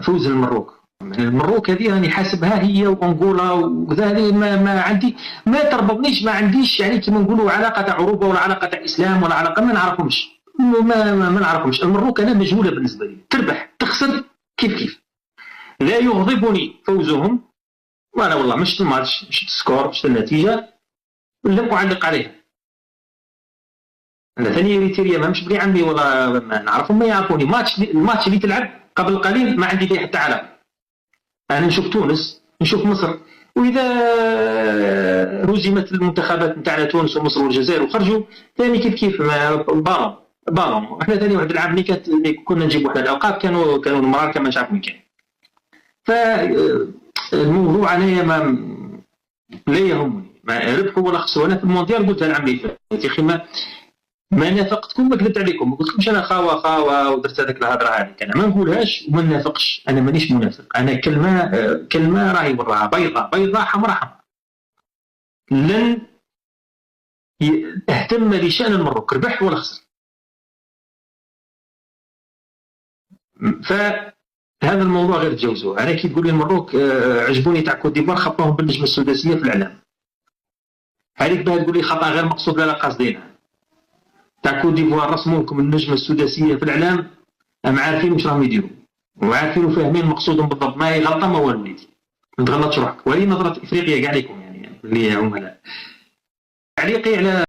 فوز المروك. المروك هذه راني حاسبها هي وانغولا وكذا، هذه ما عندي، ما تربطنيش، ما عنديش يعني كيما نقولوا علاقه تاع عروبه ولا علاقه تاع اسلام ولا علاقه، ما نعرفهمش، ما نعرفهمش. المروك انا مجهوله بالنسبه لي، تربح تخسر كيف. لا يغضبني فوزهم، وانا والله مش الماتش، مش السكور، مش النتيجه، لم اعلق عليها. انا ثاني ريتيريا ما مش بلي عمي ولا ما نعرفهم، ما يعرفوني. الماتش اللي تلعب قبل قليل ما عندي به حتى علاقه. انا نشوف تونس، نشوف مصر، واذا رزمت المنتخبات نتاعنا تونس ومصر والجزائر وخرجوا ثاني كيف بالون. احنا ثاني واحد العام اللي كنا نجيبوا احنا الاوقات كانوا المراكب ما نعرف وين كان. فالموضوع انايا لا يهمني ما ربحوا ولا خسروا. انا في المونديال قلت العام اللي فات يا اخي ما نافقتكم، ما كذبت عليكم، ما قلتلكمش انا خاوه ودرت هذيك الهضره هذيك، انا ما نقولهاش وما نافقش، انا مانيش منافق. انا كلمه راهي وراها بيضاء حمراء. لن اهتم لشان المروك ربح ولا خسر. فهذا الموضوع غير تجاوزوه. انا كي تقول لي المروك عجبوني تاع كوت ديفوار، خطاهم بالنجمه السداسيه في الاعلام. هذيك بها تقول لي خطا غير مقصود لا قاصدينها. تاع كوت ديفوار رسموا لكم النجمه السداسيه في الاعلام، هم عارفين واش راهم يديروا وعارفين وفاهمين مقصودهم بالضبط، ما هي غلطه ما والو وليدي، ما تغلطش روحك. وهي نظره افريقيا كاع لكم يعني اللي عملاء. تعليقي على